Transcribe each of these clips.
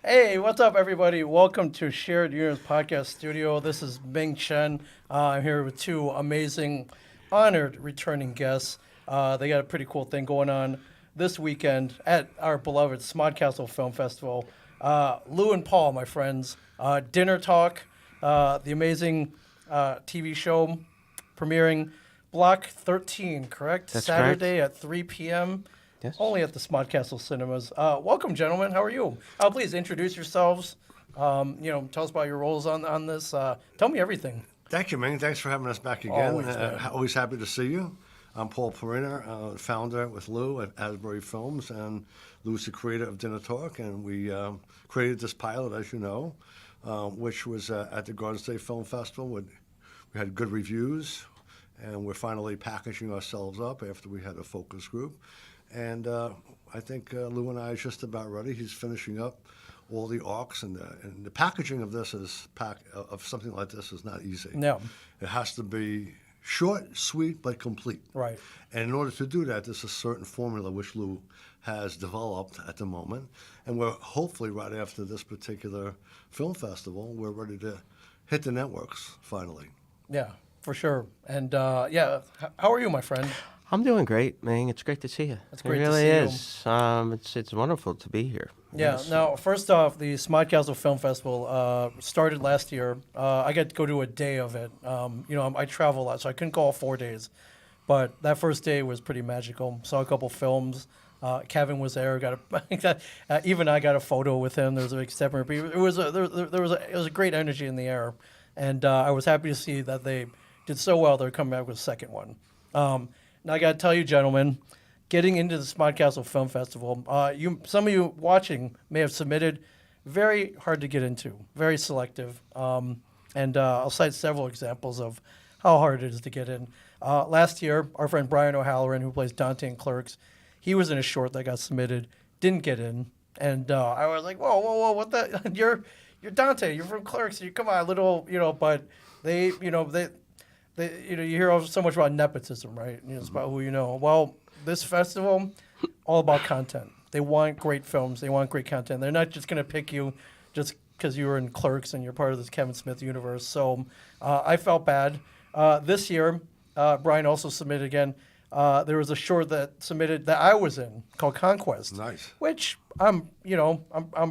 Hey, what's up, everybody? Welcome to Shared Unions Podcast Studio. This is Ming Chen. I'm here with two amazing, honored returning guests. They got a pretty cool thing going on this weekend at our beloved SModcastle Film Festival. Lou and Paul, my friends, Dinner Talk, the amazing TV show premiering Block 13, correct? That's Saturday at 3 p.m. Yes. Only at the SModcastle Cinemas. Welcome, gentlemen. How are you? Please introduce yourselves. Tell us about your roles on this. Tell me everything. Thank you, Ming. Thanks for having us back again. Always, man. Always happy to see you. I'm Paul Perrina, founder with Lou at Asbury Films, and Lou's the creator of Dinner Talk, and we created this pilot, as you know, which was at the Garden State Film Festival. We had good reviews, and we're finally packaging ourselves up after we had a focus group. And I think Lou and I are just about ready. He's finishing up all the arcs, and the packaging of this of something like this is not easy. No. It has to be short, sweet, but complete. Right. And in order to do that, there's a certain formula which Lou has developed at the moment. And we're hopefully right after this particular film festival, we're ready to hit the networks finally. Yeah, for sure. And how are you, my friend? I'm doing great, Ming. It's great to see you. It's great it to really see you. is. It's wonderful to be here. Yeah. Yes. Now, first off, the SModcastle Film Festival started last year. I got to go to a day of it. I travel a lot, so I couldn't go all 4 days. But that first day was pretty magical. Saw a couple films. Kevin was there. Even I got a photo with him. There was a big step. It was a great energy in the air, and I was happy to see that they did so well. They're coming back with a second one. Now I got to tell you, gentlemen, getting into the SModcastle Film Festival, some of you watching may have submitted. Very hard to get into, very selective, and I'll cite several examples of how hard it is to get in. Last year, our friend Brian O'Halloran, who plays Dante in Clerks, he was in a short that got submitted, didn't get in, and I was like, whoa, what the? You're Dante, you're from Clerks, you come on, but they. You hear so much about nepotism, right? It's about who you know. Well, this festival, all about content. They want great films. They want great content. They're not just going to pick you just because you were in Clerks and you're part of this Kevin Smith universe. So I felt bad. This year, Brian also submitted again. There was a short that submitted that I was in called Conquest. Nice. Which I'm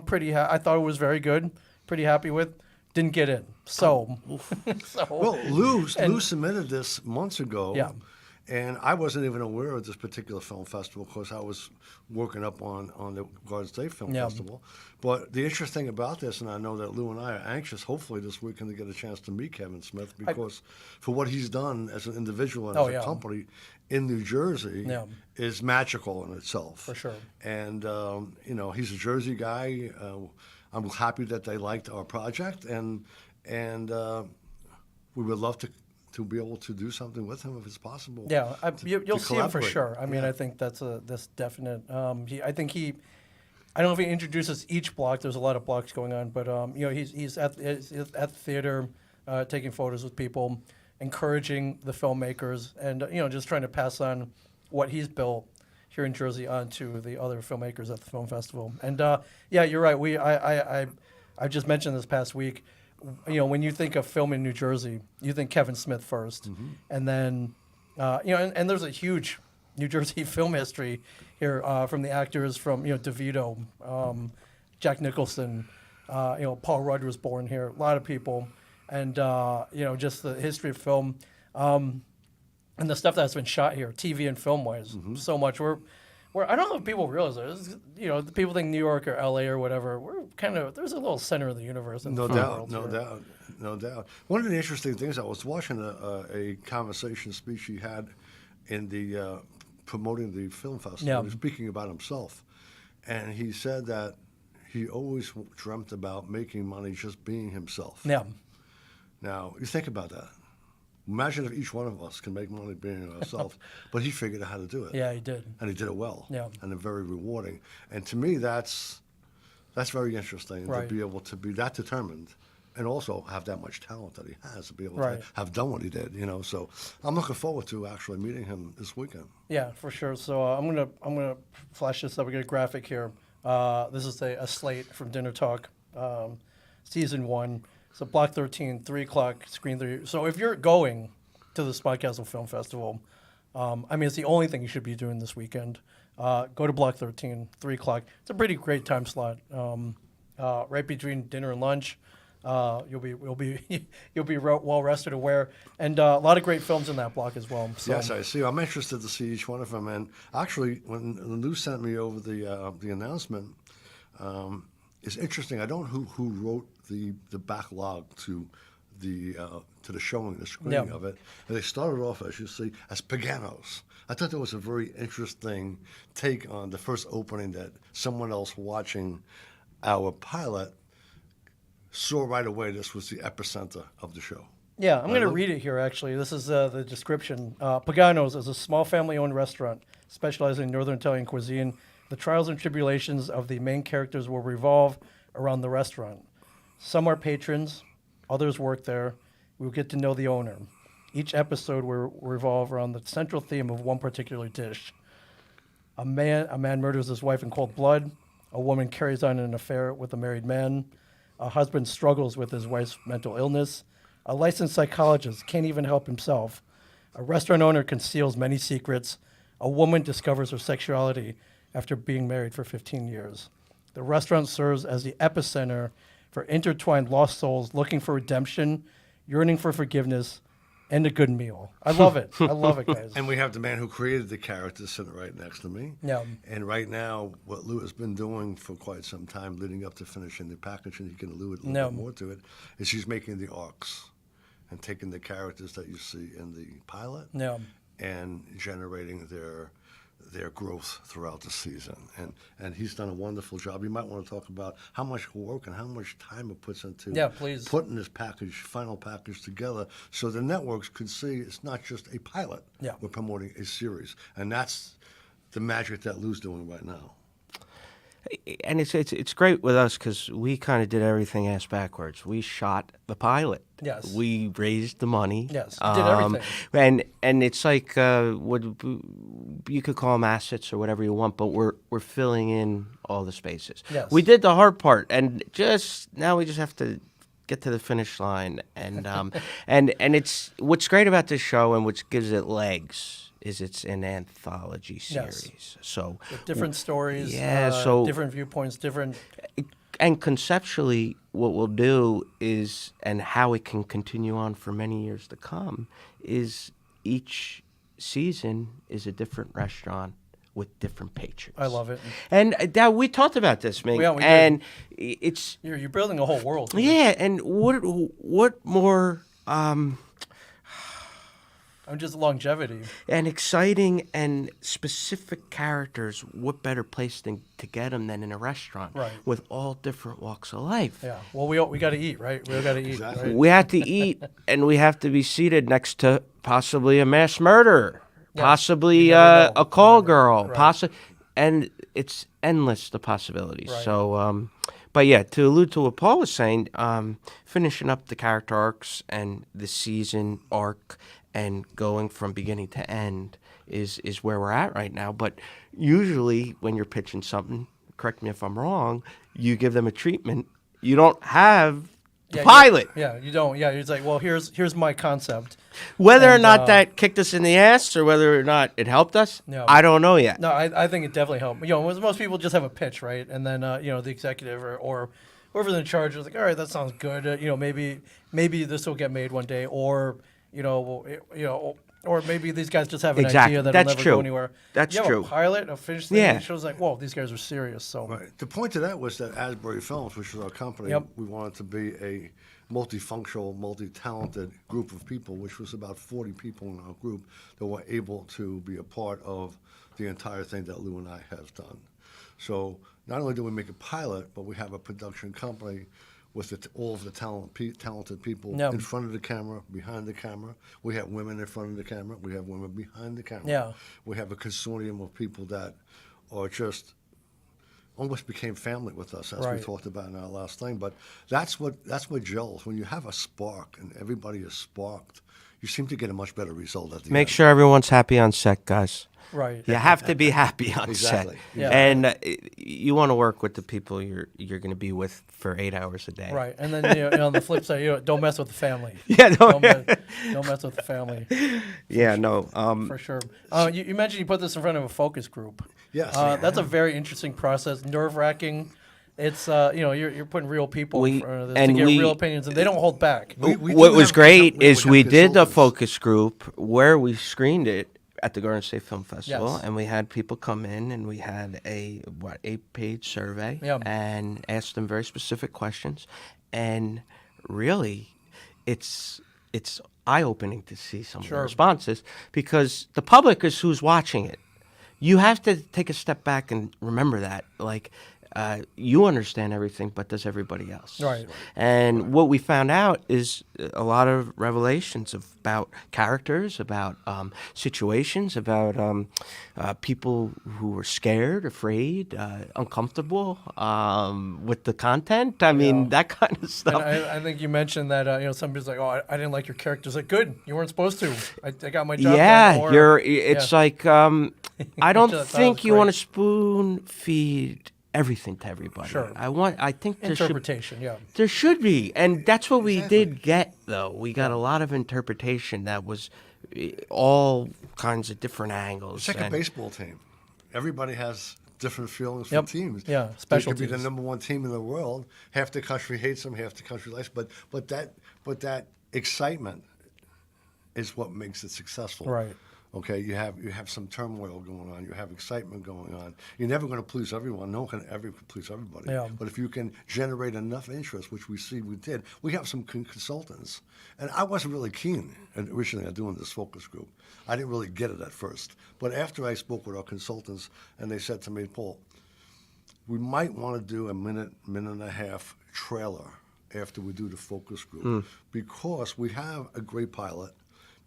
pretty. I thought it was very good. Pretty happy with. Didn't get in. Well, Lou submitted this months ago, Yeah. and I wasn't even aware of this particular film festival because I was working up on the Garden State Film Yeah. Festival. But the interesting about this, and I know that Lou and I are anxious, hopefully this weekend, to get a chance to meet Kevin Smith because for what he's done as an individual and as a company in New Jersey is magical in itself. For sure. And, he's a Jersey guy. I'm happy that they liked our project, and we would love to be able to do something with him if it's possible. Yeah, you'll see him for collaborate. sure. I mean, Yeah. I think that's definite. I don't know if he introduces each block. There's a lot of blocks going on, but he's at the theater, taking photos with people, encouraging the filmmakers, and just trying to pass on what he's built here in Jersey onto the other filmmakers at the film festival. And you're right. I just mentioned this past week. When you think of film in New Jersey, you think Kevin Smith first, and then and there's a huge New Jersey film history here from the actors from DeVito, Jack Nicholson, Paul Rudd was born here. A lot of people, and just the history of film. And the stuff that's been shot here, TV and film-wise, so much. We're I don't know if people realize it. The people think New York or LA or whatever. We're there's a little center of the universe. In No the doubt, world no doubt. One of the interesting things, I was watching a conversation speech he had in the promoting the film festival. Yeah. He was speaking about himself, and he said that he always dreamt about making money just being himself. Yeah. Now, you think about that. Imagine if each one of us can make money being ourselves, but he figured out how to do it. Yeah, he did. And he did it well. Yeah. And it's very rewarding. And to me, that's very interesting Right. to be able to be that determined and also have that much talent that he has to be able Right. to have done what he did, So I'm looking forward to actually meeting him this weekend. Yeah, for sure. So I'm gonna flash this up. We got a graphic here. This is a slate from Dinner Talk, season 1. So Block 13, 3 o'clock, Screen 3. So if you're going to the SModcastle Film Festival, I mean, it's the only thing you should be doing this weekend. Go to Block 13, 3 o'clock. It's a pretty great time slot. Right between dinner and lunch. You'll be well rested, aware, and a lot of great films in that block as well. So. Yes, I see. I'm interested to see each one of them. And actually, when Lou sent me over the announcement, it's interesting. I don't know who wrote the backlog to the showing, the screening of it. And they started off, as you see, as Paganos. I thought that was a very interesting take on the first opening that someone else watching our pilot saw right away this was the epicenter of the show. Yeah, I'm going to read it here, actually. This is the description. Paganos is a small family-owned restaurant specializing in Northern Italian cuisine. The trials and tribulations of the main characters will revolve around the restaurant. Some are patrons, others work there. We will get to know the owner. Each episode will revolve around the central theme of one particular dish. A man murders his wife in cold blood. A woman carries on an affair with a married man. A husband struggles with his wife's mental illness. A licensed psychologist can't even help himself. A restaurant owner conceals many secrets. A woman discovers her sexuality after being married for 15 years. The restaurant serves as the epicenter for intertwined lost souls looking for redemption, yearning for forgiveness, and a good meal. I love it. I love it, guys. And we have the man who created the character sitting right next to me. Yeah. And right now, what Lou has been doing for quite some time, leading up to finishing the package, and he can allude a little bit more to it, is he's making the arcs and taking the characters that you see in the pilot and generating their growth throughout the season. And he's done a wonderful job. You might want to talk about how much work and how much time it puts into putting this final package together so the networks could see it's not just a pilot. Yeah. We're promoting a series. And that's the magic that Lou's doing right now. And it's great with us because we kind of did everything ass backwards. We shot the pilot. Yes. We raised the money. Yes. Did everything. And it's like what you could call them assets or whatever you want, but we're filling in all the spaces. Yes. We did the hard part, and now we just have to get to the finish line. And and it's what's great about this show and which gives it legs is it's an anthology series. Yes. So with different stories, different viewpoints, different. And conceptually, what we'll do is, and how it can continue on for many years to come, is each season is a different restaurant with different patrons. I love it. And we talked about this, Ming. Yeah, we and did. It's you're building a whole world. Yeah, and what more? Just longevity. And exciting and specific characters, what better place to get them than in a restaurant with all different walks of life? Yeah. Well, we got to eat, right? We got to eat. Exactly. Right? We have to eat, and we have to be seated next to possibly a mass murderer, possibly a call girl, and it's endless, the possibilities. Right. So, but yeah, to allude to what Paul was saying, finishing up the character arcs and the season arc and going from beginning to end is where we're at right now. But usually when you're pitching something, correct me if I'm wrong, you give them a treatment. You don't have the pilot. You don't. Yeah, it's like, well, here's my concept. Whether or not that kicked us in the ass or whether or not it helped us, I don't know yet. No, I think it definitely helped. Most people just have a pitch, right? And then, the executive or whoever's in charge is like, all right, that sounds good. Maybe this will get made one day, or or maybe these guys just have an idea that'll never go anywhere. That's true. A pilot, a finished thing, it shows like, whoa, these guys are serious. So the point of that was that Asbury Films, which is our company, we wanted to be a multifunctional, multi-talented group of people, which was about 40 people in our group that were able to be a part of the entire thing that Lou and I have done. So not only do we make a pilot, but we have a production company with all of the talented people in front of the camera, behind the camera. We have women in front of the camera. We have women behind the camera. Yeah. We have a consortium of people that are just almost became family with us, as we talked about in our last thing. But that's what gels. When you have a spark and everybody is sparked, you seem to get a much better result at the Make end. sure everyone's happy on set, guys. Right. You have to be happy on Exactly. set, Yeah. and you want to work with the people you're going to be with for 8 hours a day. Right. And then on the flip side, don't mess with the family. Yeah, no, Don't mess with the family. yeah, no. For sure. You mentioned you put this in front of a focus group. Yes. That's a very interesting process, nerve-wracking. It's you're putting real people in front of this to get real opinions, and they don't hold back. We What do was have- great we is have we did the consultants. focus group where we screened it at the Garden State Film Festival, Yes. and we had people come in, and we had a 8-page survey, Yeah. and asked them very specific questions, and really, it's eye-opening to see some of the Sure. responses because the public is who's watching it. You have to take a step back and remember that, like. You understand everything, but does everybody else? Right. And what we found out is a lot of revelations about characters, about situations, about people who were scared, afraid, uncomfortable with the content. I mean, that kind of And stuff. I think you mentioned that somebody's like, "Oh, I didn't like your characters." Like, good, you weren't supposed to. I got my job Yeah, done. Or, it's yeah. like I don't That think was you want to great. spoon feed everything to everybody. Sure. I think there should interpretation. Yeah. There should be, and that's what we did get, though. We got a lot of interpretation that was all kinds of different angles. It's like a and- baseball team. Everybody has different feelings for Yep. teams. Yeah, They special could be the teams. number one team in the world. Half the country hates them, half the country likes them. But that excitement is what makes it successful. Right. Okay, you have some turmoil going on. You have excitement going on. You're never going to please everyone. No one can ever please everybody. Yeah. But if you can generate enough interest, which we see we did, we have some consultants. And I wasn't really keen originally on doing this focus group. I didn't really get it at first. But after I spoke with our consultants, and they said to me, Paul, we might want to do a minute and a half trailer after we do the focus group because we have a great pilot,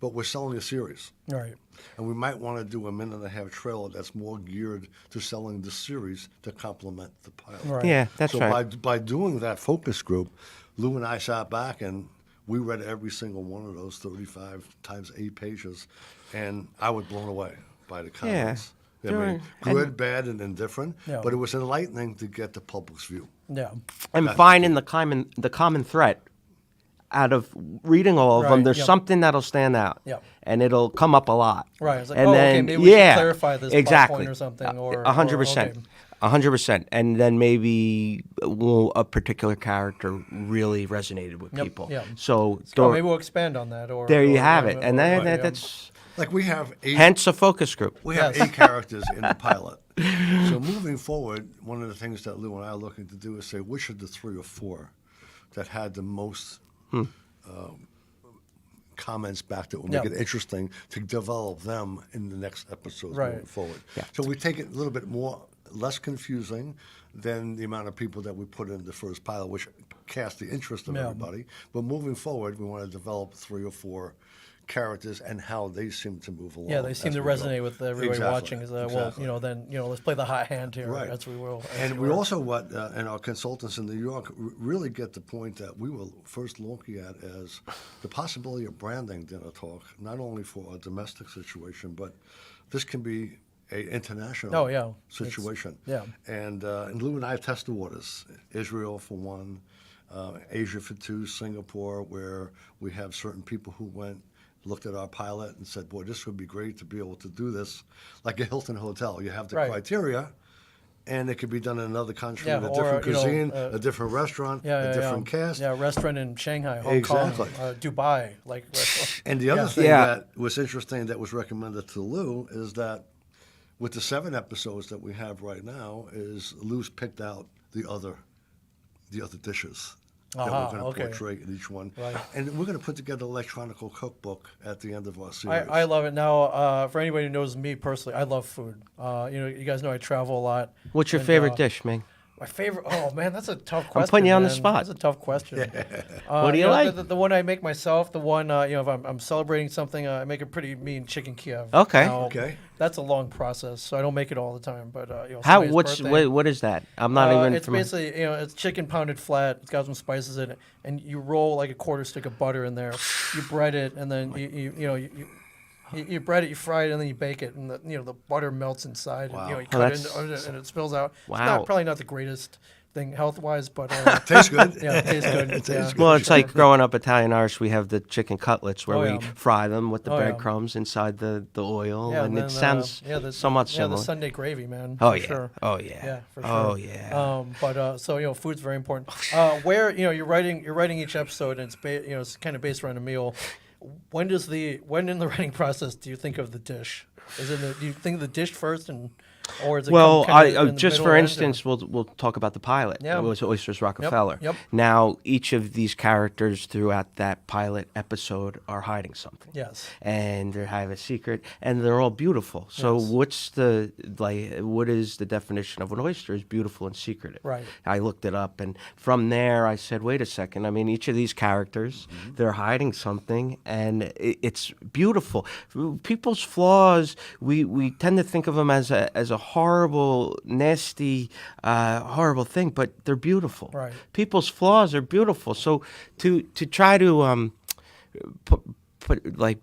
but we're selling a series. Right. And we might want to do a minute and a half trailer that's more geared to selling the series to complement the pilot. Right. Yeah, that's so right. by doing that focus group, Lou and I sat back and we read every single one of those 35 times 8 pages, and I was blown away by the comments. I mean, good, bad, and indifferent, Yeah. but it was enlightening to get the public's view. Yeah. and finding the common thread out of reading all of them. Right, There's yep. something that'll stand out, Yep. and it'll come up a lot. Right. It's like, and okay, maybe we should clarify this plot exactly. point or something. Or 100%. okay. 100%. And then maybe a particular character really resonated with Yep, people. yeah. So So maybe we'll expand on that. Or there you or- have or- it. And or- then yeah. that's Like we have 8 hence a focus group. We have Yes. 8 characters in the pilot. So moving forward, one of the things that Lou and I are looking to do is say which of the 3 or 4 that had the most comments back that will make Yeah. it interesting to develop them in the next episodes Right. moving forward. Yeah. So we take it a little bit less confusing than the amount of people that we put in the first pilot, which cast the interest of Yeah. everybody. But moving forward, we want to develop 3 or 4 characters and how they seem to move along. Yeah, they seem as to we go. resonate with everybody Exactly, watching. Is that exactly. let's play the hot hand here Right. as we will. And we also, and our consultants in New York really get the point that we were first looking at as the possibility of branding Dinner Talk, not only for a domestic situation, but this can be a international Oh, yeah. situation. Yeah. And Lou and I test the waters. Israel for one, Asia for 2, Singapore, where we have certain people who looked at our pilot and said, boy, this would be great to be able to do this. Like a Hilton hotel, you have the Right. criteria, and it could be done in another country Yeah, with a or, different you know, cuisine, a different restaurant, a different cast. Yeah, restaurant in Shanghai, Hong Exactly. Kong, Dubai, like. And the other Yeah. thing Yeah. that was interesting that was recommended to Lou is that with the 7 episodes that we have right now, is Lou's picked out the other dishes that Aha, we're going to okay. portray in each one. Right. And we're going to put together an electronic cookbook at the end of our series. I love it. Now, for anybody who knows me personally, I love food. You guys know I travel a lot. What's your And, favorite dish, Ming? My favorite. Oh man, that's a tough question. putting you on the man. spot. That's a tough question. What do you know, like? The one I make myself. The one if I'm celebrating something, I make a pretty mean chicken Kiev. Okay. Now, Okay. That's a long process, so I don't make it all the time. But How? somebody's birthday, What is that? I'm not even. It's familiar. basically it's chicken pounded flat. It's got some spices in it, and you roll like a quarter stick of butter in there. You bread it, and then you bread it, you fry it, and then you bake it, and the butter melts inside, and you cut it, and it spills out. Wow. It's probably not the greatest thing health wise, but Tastes good. yeah, it tastes good. Well, it's like growing up Italian Irish. We have the chicken cutlets where Oh, we yeah. fry them with the Oh, yeah. breadcrumbs inside the oil, Yeah, and then, it sounds somewhat Yeah, similar. the Sunday gravy, man. Oh for yeah. Sure. Oh yeah. Yeah, for sure. Oh yeah. But so food's very important. Where you're writing each episode, and it's kind of based around a meal. When in the writing process do you think of the dish? Do you think of the dish first, or is it Well, come kinda in the just middle for or end, instance, we'll talk about the pilot. Yeah. It was Oysters Rockefeller. Yep. Now, each of these characters throughout that pilot episode are hiding something. Yes. And they have a secret, and they're all beautiful. So, Yes. what is the definition of an oyster? Is beautiful and secretive. Right. I looked it up, and from there, I said, wait a second. I mean, each of these characters, they're hiding something, and it's beautiful. People's flaws, we tend to think of them as a horrible, nasty, horrible thing, but they're beautiful. Right. People's flaws are beautiful. So to try to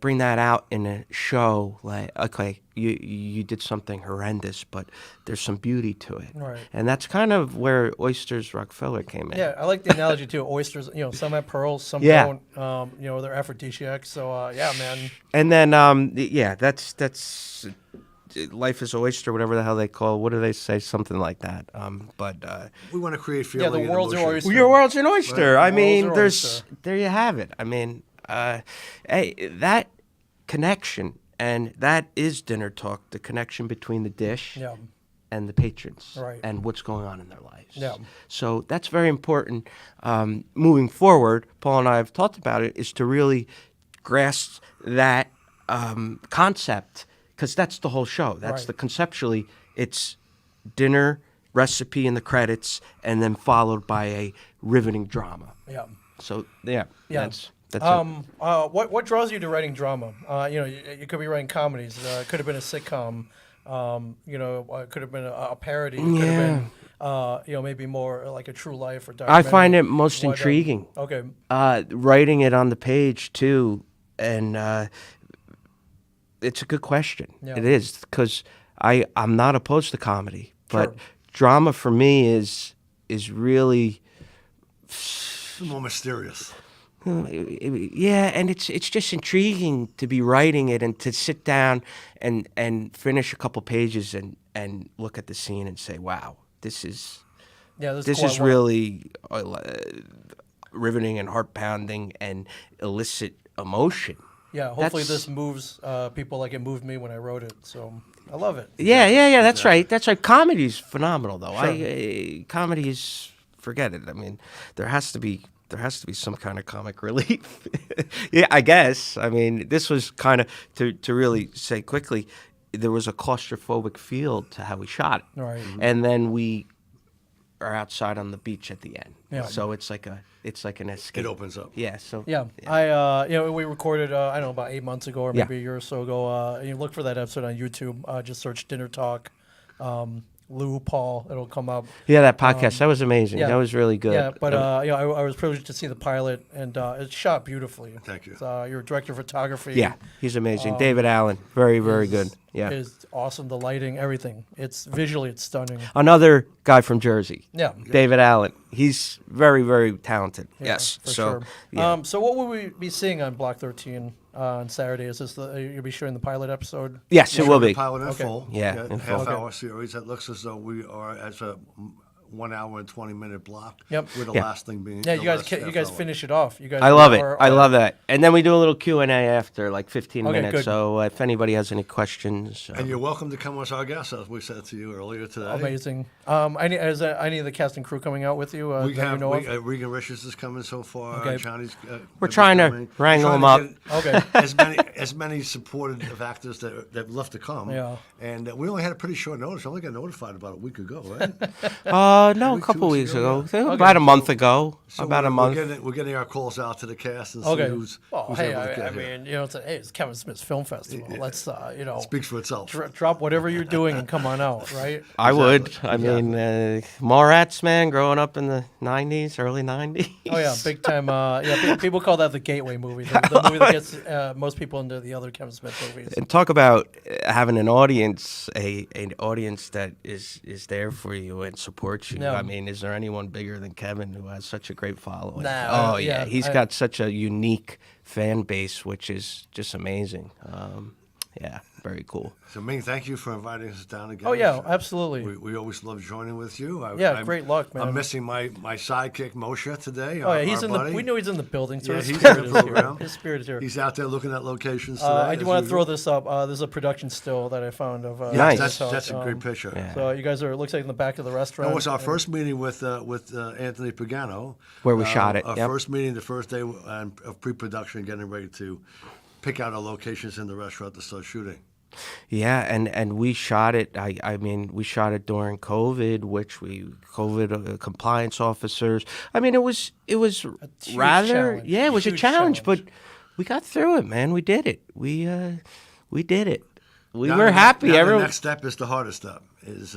bring that out in a show, like, okay, you did something horrendous, but there's some beauty to it. Right. And that's kind of where Oysters Rockefeller came in. Yeah, I like the analogy too. Oysters, some have pearls, some Yeah. don't. They're aphrodisiac. So yeah, man. And then that's life is oyster, whatever the hell they call it. What do they say? Something like that. We want to create feeling. the and world's your emotion. oyster. Your world's an oyster. Right. I mean, World's your there's oyster. there you have it. I mean, hey, that connection, and that is dinner talk. The connection between the dish Yeah. and the patrons, Right. and what's going on in their lives. Yeah. So that's very important. Moving forward, Paul and I have talked about it, is to really grasp that concept, because that's the whole show. That's Right. the conceptually, it's dinner, recipe in the credits, and then followed by a riveting drama. Yeah. So yeah, Yeah. that's it. What draws you to writing drama? You could be writing comedies. It could have been a sitcom. It could have been a parody. It could have been, maybe more like a true life or I documentary. find it most What, intriguing. Okay. Writing it on the page too, and it's a good question. Yeah. It is, because I'm not opposed to comedy, but Sure. drama for me is really, It's more mysterious. yeah, and it's just intriguing to be writing it and to sit down and finish a couple pages and look at the scene and say, wow, this is Quite well. really riveting and heart pounding and elicit emotion. Yeah, hopefully That's- this moves people like it moved me when I wrote it. So I love it. Yeah. That's right. That's right. Comedy's phenomenal, though. Sure. Comedy is, forget it. I mean, there has to be some kind of comic relief. Yeah, I guess. I mean, this was kind of to really say quickly. There was a claustrophobic feel to how we shot it, Right. and then we are outside on the beach at the end. Yeah. So it's like an escape. It opens up. Yeah. So Yeah, we recorded I don't know, about 8 months ago or maybe a year or so ago. You look for that episode on YouTube. Just search Dinner Talk, Lou, Paul. It'll come up. yeah, that podcast that was amazing. yeah. That was really good. Yeah, but I was privileged to see the pilot, and it's shot beautifully. Thank you. You're a director of photography. Yeah, he's amazing. David Allen, very, very good. Yeah. Is awesome. The lighting, everything. It's stunning. Another guy from Jersey. Yeah. David Allen. He's very, very talented. Yeah, yes. for So, sure. yeah. So what will we be seeing on Block 13 on Saturday? Is this you'll be showing the pilot episode? Yes, it will be. Pilot in Okay. full. Yeah, in full. Half-hour series. It looks as though we are as a 1 hour and 20-minute block. Yep. With the Yeah. last thing being. Yeah, the you guys last you half guys hour. finish it off. You guys. I love it. are- I love that. And then we do a little Q&A after, like 15 Okay, minutes. good. So if anybody has any questions. And you're welcome to come as our guest, as we said to you earlier today. Amazing. Is any of the cast and crew coming out with you? We that you have know of? Regan Richards is coming so far. Okay. Johnny's. We're trying to coming. wrangle Trying them to up. get Okay. as many supportive actors that love to come. Yeah. And we only had a pretty short notice. I only got notified about a week ago, right? No, a Week, 2 couple weeks ago. yeah. About a month ago. So about a month. We're getting our calls out to the cast and see Okay. who's Hey, able to get I here. mean, it's Kevin Smith's Film Festival. Let's, Speaks for itself. drop whatever you're doing and come on out, right? I would. Exactly, I mean, Mallrats, man, growing up in the 90s, early 90s. Oh yeah, big time. People call that the gateway movie, the movie that gets most people into the other Kevin Smith movies. And talk about having an audience, an audience that is there for you and supports you. Yeah. I mean, is there anyone bigger than Kevin who has such a great following? Nah, Oh yeah, yeah, he's got such a unique fan base, which is just amazing. Yeah, very cool. So, Ming, thank you for inviting us down again. Oh yeah, absolutely. We always love joining with you. Great luck, man. I'm missing my sidekick Moshe today. Oh yeah, he's our in buddy. we know he's in the building, so Yeah, his he's spirit in the is here. program. His spirit is here. He's out there looking at locations today. I do as want to throw usual. this up. There's a production still that I found of. Nice. That's This a house. great picture. Yeah. So you guys looks like in the back of the restaurant. That was our and- first meeting with Anthony Pagano. Where we shot it, Our yep. first meeting, the first day of pre-production, getting ready to pick out our locations in the restaurant to start shooting. Yeah, and we shot it. I mean, we shot it during COVID, which COVID compliance officers. I mean, it was huge rather challenge. yeah, it was a Huge challenge, challenge. but we got through it, man. We did it. We did it. We Now were the- happy. now the Everyone. next step is the hardest step, is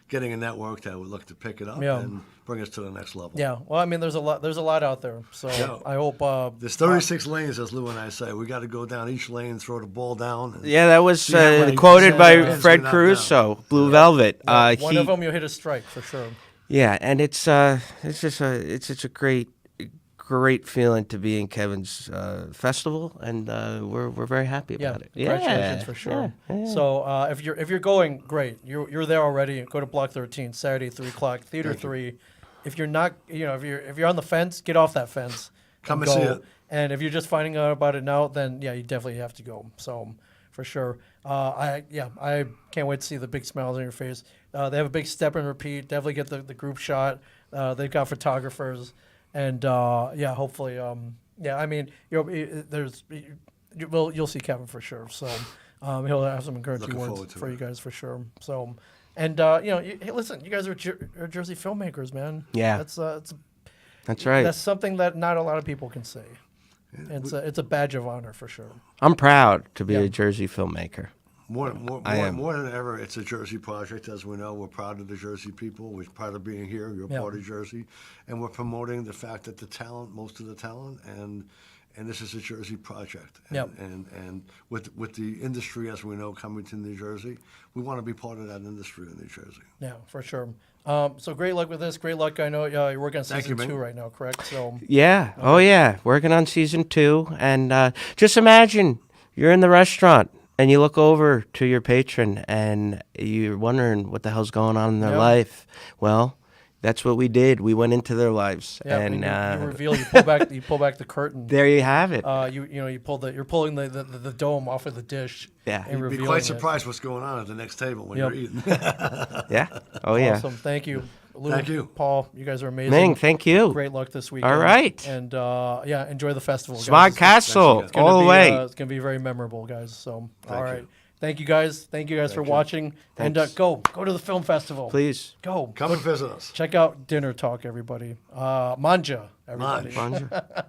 getting a network that would look to pick it up Yeah. and bring us to the next level. Yeah, well, I mean, there's a lot out there. So Yeah. I hope. There's 36 lanes, as Lou and I say. We got to go down each lane, throw the ball down. And Yeah, that was that way, quoted by yeah, Fred it's not Caruso, Blue Velvet. one He- of them you hit a strike for sure. Yeah, and it's just a great feeling to be in Kevin's festival, and we're very happy Yeah, about it. congratulations for sure. yeah. So if you're going, great. You're there already. Go to Block 13 Saturday 3:00, Theater 3. If you're not, if you're on the fence, get off that fence. Come and go. see it. And if you're just finding out about it now, then yeah, you definitely have to go. So for sure. I can't wait to see the big smiles on your face. They have a big step and repeat. Definitely get the group shot. They've got photographers, and hopefully, I mean, you'll see Kevin for sure. So he'll have some encouraging Looking words forward to for it. you guys for sure. So, and hey, listen, you guys are Jersey filmmakers, man. Yeah. That's right. That's something that not a lot of people can say. It's a badge of honor for sure. I'm proud to be Yeah. a Jersey filmmaker. More I am. than ever, it's a Jersey project. As we know, we're proud of the Jersey people. We're proud of being here. You're Yeah. part of Jersey. And we're promoting the fact that the talent, most of the talent, and this is a Jersey project. And, Yep. and with the industry, as we know, coming to New Jersey, we want to be part of that industry in New Jersey. Yeah, for sure. So great luck with this. Great luck. I know you're working on Thank season you, 2 man. right now, correct? So Yeah. Oh, yeah. Working on season 2. And just imagine you're in the restaurant and you look over to your patron and you're wondering what the hell's going on in their Yeah. life. Well, that's what we did. We went into their lives. yeah, and when you reveal, you pull back the curtain. there you have it. You're pulling the dome off of the dish. Yeah. and You'd be revealing quite it. surprised what's going on at the next table when Yep. you're eating. Yeah. Oh, yeah. Awesome. Thank you, Lou, Thank you. Paul. You guys are amazing. Ming, thank you. Great luck this weekend. All right. And enjoy the festival. guys. SModcastle, It's gonna all the be, way. It's going to be very memorable, guys. So, all right. you. Thank you, guys. Thank you guys for watching. And Thanks. go to the film festival. Please. Go. Come and visit us. Check out Dinner Talk, everybody. Manja, everybody. Mange. Bonjour.